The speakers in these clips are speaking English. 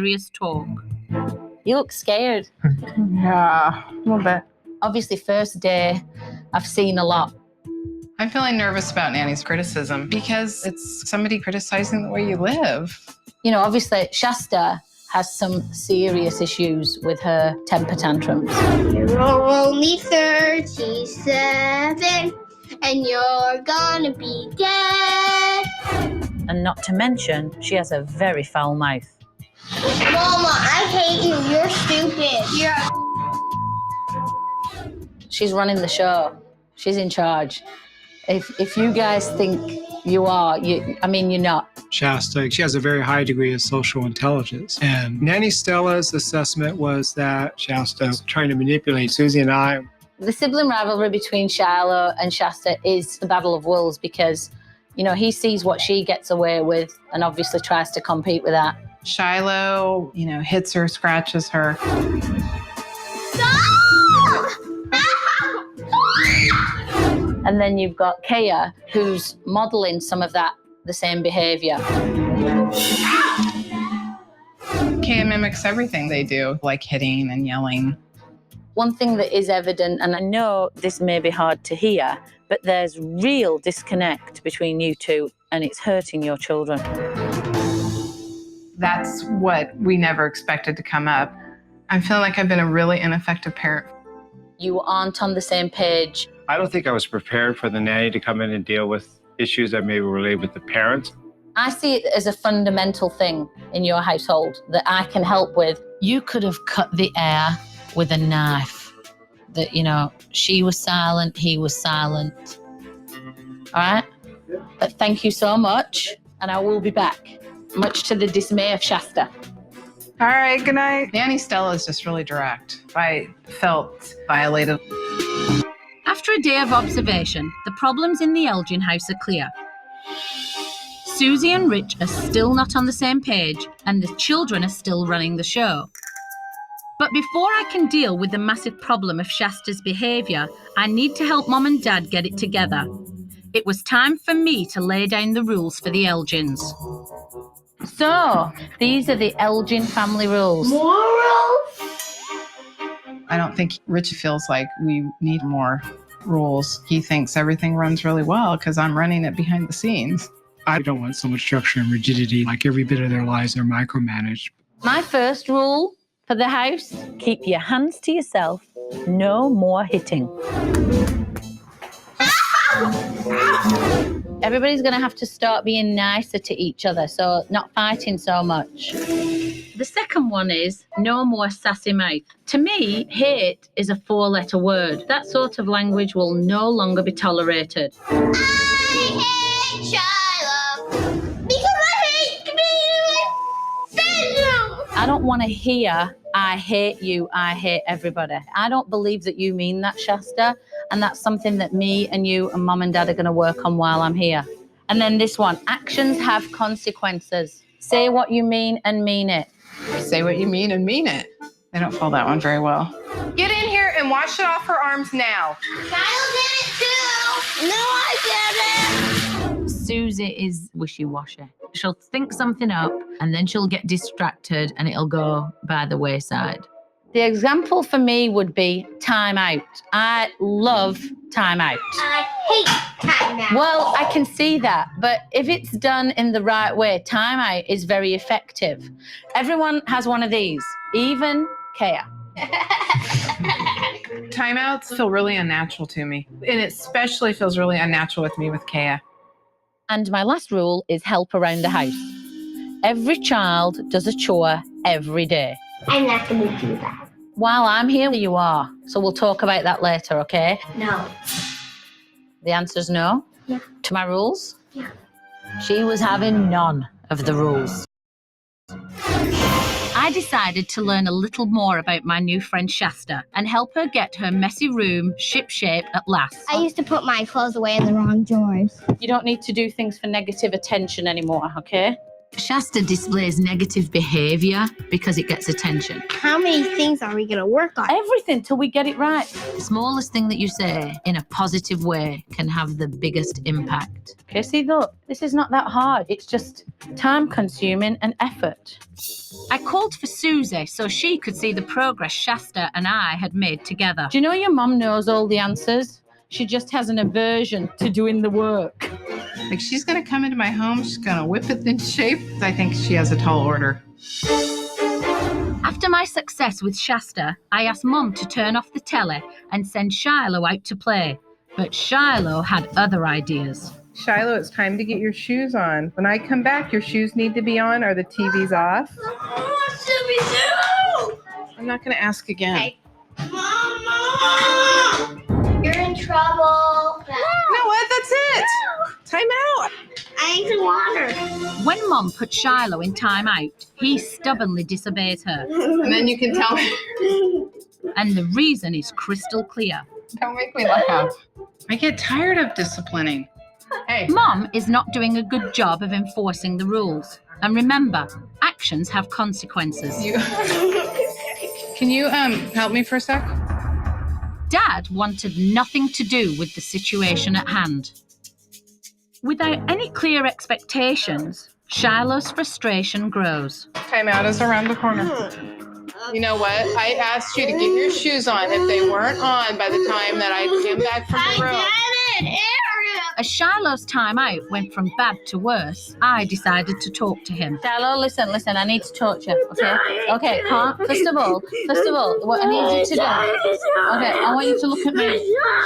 serious talk. You look scared. Yeah, a little bit. Obviously, first day, I've seen a lot. I'm feeling nervous about Nanny's criticism because it's somebody criticizing the way you live. You know, obviously, Shasta has some serious issues with her temper tantrums. You're only 37, and you're gonna be dead. And not to mention, she has a very foul mouth. Mama, I hate you. You're stupid. She's running the show. She's in charge. If you guys think you are, you're not. Shasta, she has a very high degree of social intelligence. And Nanny Stella's assessment was that Shasta was trying to manipulate Susie and I. The sibling rivalry between Shiloh and Shasta is the battle of wills because, you know, he sees what she gets away with and obviously tries to compete with that. Shiloh, hits her, scratches her. And then you've got Kaya, who's modeling some of that, the same behavior. Kaya mimics everything they do, like hitting and yelling. One thing that is evident, and I know this may be hard to hear, but there's real disconnect between you two, and it's hurting your children. That's what we never expected to come up. I'm feeling like I've been a really ineffective parent. You aren't on the same page. I don't think I was prepared for the nanny to come in and deal with issues that maybe relate with the parents. I see it as a fundamental thing in your household that I can help with. You could have cut the air with a knife. That, she was silent, he was silent. All right? But thank you so much, and I will be back, much to the dismay of Shasta. All right, good night. Nanny Stella is just really direct. I felt violated. After a day of observation, the problems in the Elgin house are clear. Susie and Rich are still not on the same page, and the children are still running the show. But before I can deal with the massive problem of Shasta's behaviour, I need to help Mom and Dad get it together. It was time for me to lay down the rules for the Elgins. So, these are the Elgin family rules. More rules? I don't think Rich feels like we need more rules. He thinks everything runs really well because I'm running it behind the scenes. I don't want so much structure and rigidity, like every bit of their lives are micromanaged. My first rule for the house, keep your hands to yourself. No more hitting. Everybody's going to have to start being nicer to each other, so not fighting so much. The second one is no more sassy mouth. To me, hate is a 4-letter word. That sort of language will no longer be tolerated. I hate Shiloh because I hate being syndrome. I don't want to hear, I hate you, I hate everybody. I don't believe that you mean that, Shasta, and that's something that me and you and Mom and Dad are going to work on while I'm here. And then this one, actions have consequences. Say what you mean and mean it. Say what you mean and mean it. They don't follow that one very well. Get in here and wash it off her arms now. Shiloh did it too. No, I didn't. Susie is wishy-washy. She'll think something up and then she'll get distracted and it'll go by the wayside. The example for me would be time out. I love time out. I hate time out. Well, I can see that, but if it's done in the right way, time out is very effective. Everyone has one of these, even Kaya. Timeouts feel really unnatural to me. And it especially feels really unnatural with me with Kaya. And my last rule is help around the house. Every child does a chore every day. I'm not going to do that. While I'm here, you are. So we'll talk about that later, okay? No. The answer's no? Yeah. To my rules? Yeah. She was having none of the rules. I decided to learn a little more about my new friend Shasta and help her get her messy room shipshape at last. I used to put my clothes away in the wrong drawers. You don't need to do things for negative attention anymore, okay? Shasta displays negative behavior because it gets attention. How many things are we gonna work on? Everything till we get it right. The smallest thing that you say in a positive way can have the biggest impact. Okay, see, look, this is not that hard. It's just time consuming and effort. I called for Susie so she could see the progress Shasta and I had made together. Do you know your mum knows all the answers? She just has an aversion to doing the work. Like, she's going to come into my home, she's going to whip it into shape. I think she has a tall order. After my success with Shasta, I asked Mum to turn off the telly and send Shiloh out to play. But Shiloh had other ideas. Shiloh, it's time to get your shoes on. When I come back, your shoes need to be on or the TV's off. I'm not going to ask again. Hey. Mama! You're in trouble. You know what? That's it. Time out. I need some water. When Mum put Shiloh in time out, he stubbornly disobeys her. And then you can tell me. And the reason is crystal clear. Don't make me laugh. I get tired of disciplining. Hey. Mum is not doing a good job of enforcing the rules. And remember, actions have consequences. Can you help me for a sec? Dad wanted nothing to do with the situation at hand. Without any clear expectations, Shiloh's frustration grows. Time out is around the corner. You know what? I asked you to get your shoes on. If they weren't on by the time that I came back from the road. As Shiloh's time out went from bad to worse, I decided to talk to him. Shiloh, listen, I need to talk to you, okay? Okay, calm. First of all, what I need you to do. Okay, I want you to look at me.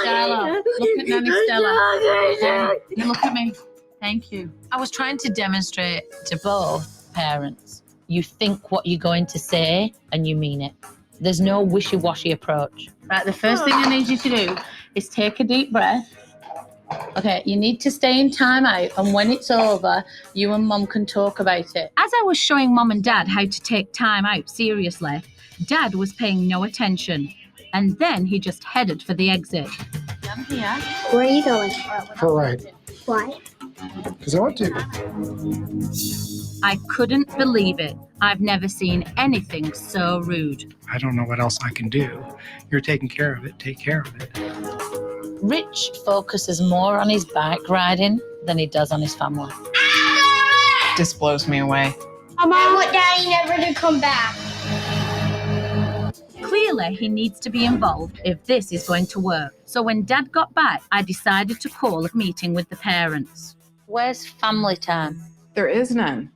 Shiloh, look at Nanny Stella. You look at me. Thank you. I was trying to demonstrate to both parents, you think what you're going to say and you mean it. There's no wishy-washy approach. Right, the first thing I need you to do is take a deep breath. Okay, you need to stay in time out, and when it's over, you and Mum can talk about it. As I was showing Mum and Dad how to take time out seriously, Dad was paying no attention. And then he just headed for the exit. I'm here. Where are you going? All right. Why? Because I want to. I couldn't believe it. I've never seen anything so rude. I don't know what else I can do. You're taking care of it. Take care of it. Rich focuses more on his bike riding than he does on his family. This blows me away. Mom want Daddy never to come back. Clearly, he needs to be involved if this is going to work. So when Dad got back, I decided to call a meeting with the parents. Where's family time? There is none.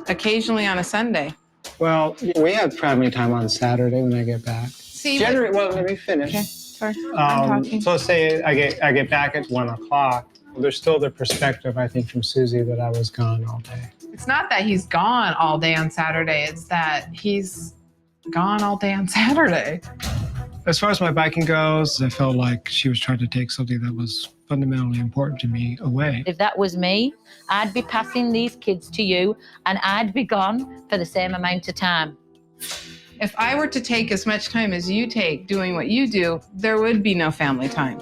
Occasionally on a Sunday. Well, we have family time on Saturday when I get back. See, Generally, well, let me finish. Okay, sorry. I'm talking. So let's say I get back at 1 o'clock. There's still the perspective, I think, from Susie that I was gone all day. It's not that he's gone all day on Saturday. It's that he's gone all day on Saturday. As far as my biking goes, I felt like she was trying to take something that was fundamentally important to me away. If that was me, I'd be passing these kids to you and I'd be gone for the same amount of time. If I were to take as much time as you take doing what you do, there would be no family time.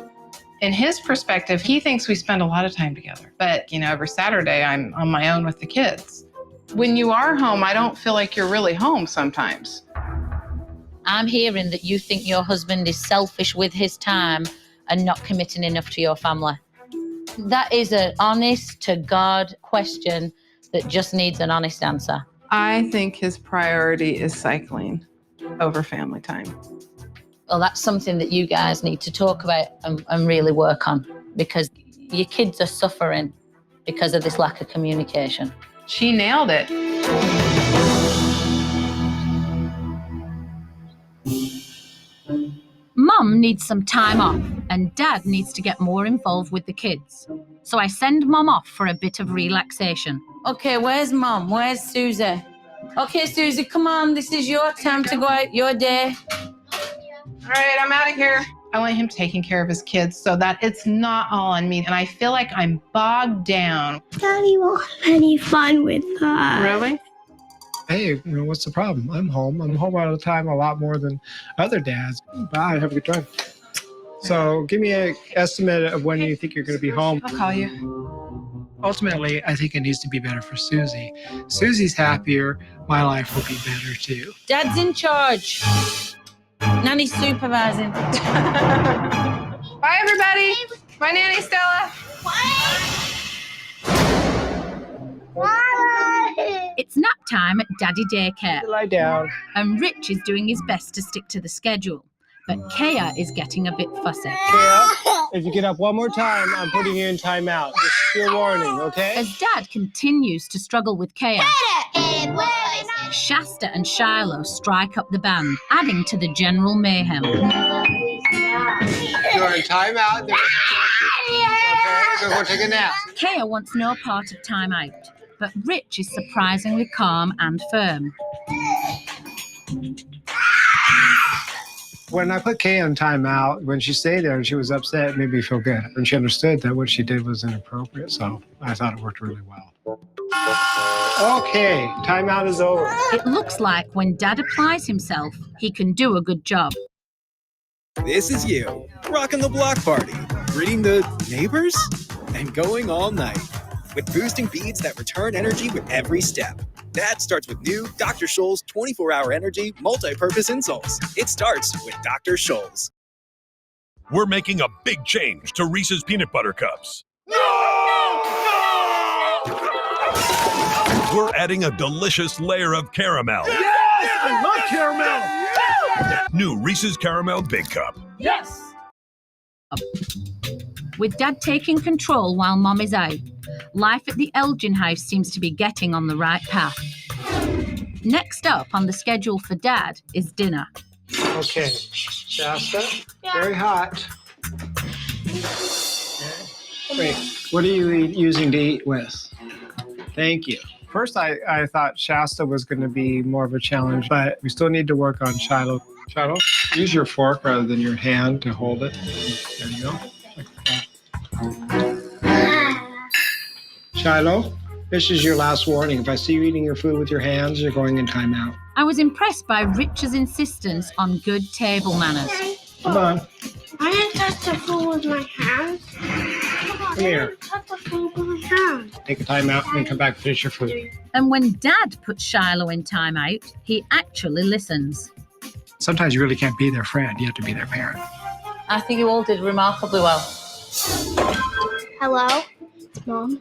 In his perspective, he thinks we spend a lot of time together. But, every Saturday I'm on my own with the kids. When you are home, I don't feel like you're really home sometimes. I'm hearing that you think your husband is selfish with his time and not committing enough to your family. That is an honest to God question that just needs an honest answer. I think his priority is cycling over family time. Well, that's something that you guys need to talk about and really work on, because your kids are suffering because of this lack of communication. She nailed it. Mum needs some time off and Dad needs to get more involved with the kids. So I send Mum off for a bit of relaxation. Okay, where's Mum? Where's Susie? Okay, Susie, come on. This is your time to go out, your day. All right, I'm out of here. I want him taking care of his kids so that it's not all on me. And I feel like I'm bogged down. Daddy won't have any fun with us. Really? Hey, what's the problem? I'm home. I'm home all the time, a lot more than other dads. Bye, have a good time. So give me an estimate of when you think you're going to be home. I'll call you. Ultimately, I think it needs to be better for Susie. Susie's happier, my life will be better too. Dad's in charge. Nanny's supervising. Bye, everybody. Bye, Nanny Stella. It's nap time at Daddy Daycare, Lie down. and Rich is doing his best to stick to the schedule. But Kea is getting a bit fussy. Kea, if you get up one more time, I'm putting you in timeout. Just your warning, okay? As Dad continues to struggle with Kea, Shasta and Shiloh strike up the band, adding to the general mayhem. You're in timeout. Okay, go take a nap. Kea wants no part of timeout, but Rich is surprisingly calm and firm. When I put Kea in timeout, when she stayed there and she was upset, it made me feel good. And she understood that what she did was inappropriate, so I thought it worked really well. Okay, timeout is over. It looks like when Dad applies himself, he can do a good job. This is you, rocking the block party, greeting the neighbors, and going all night. With boosting beats that return energy with every step. That starts with new Dr. Scholl's 24-hour energy multi-purpose insoles. It starts with Dr. Scholl's. We're making a big change to Reese's Peanut Butter Cups. We're adding a delicious layer of caramel. Yes! I love caramel! New Reese's Caramel Big Cup. Yes! With Dad taking control while Mom is out, life at the Elgin house seems to be getting on the right path. Next up on the schedule for Dad is dinner. Okay, Shasta, very hot. Okay. Wait, what are you using to eat with? Thank you. First, I thought Shasta was going to be more of a challenge, but we still need to work on Shiloh. Shiloh, use your fork rather than your hand to hold it. There you go. Like that. Shiloh, this is your last warning. If I see you eating your food with your hands, you're going in timeout. I was impressed by Rich's insistence on good table manners. Come on, I didn't touch the food with my hands. come here. Touch the food with my hands. Take a timeout and then come back and finish your food. And when Dad puts Shiloh in timeout, he actually listens. Sometimes you really can't be their friend. You have to be their parent. I think you all did remarkably well. Hello, Mom.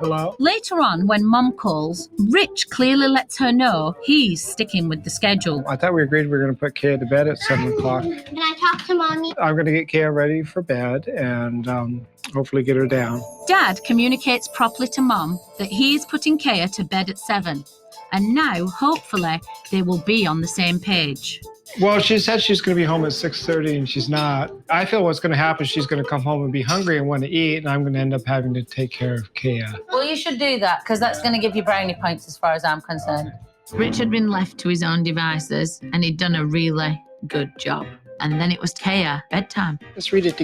Hello? Later on, when Mom calls, Rich clearly lets her know he's sticking with the schedule. I thought we agreed we were going to put Kea to bed at 7 o'clock. Can I talk to Mommy? I'm going to get Kea ready for bed and hopefully get her down. Dad communicates properly to Mom that he is putting Kea to bed at 7. And now, hopefully, they will be on the same page. Well, she said she's going to be home at 6:30 and she's not. I feel what's going to happen is she's going to come home and be hungry and want to eat, and I'm going to end up having to take care of Kea. Well, you should do that, because that's going to give you brownie points as far as I'm concerned. Rich had been left to his own devices, and he'd done a really good job. And then it was Kea, bedtime. Let's read it together.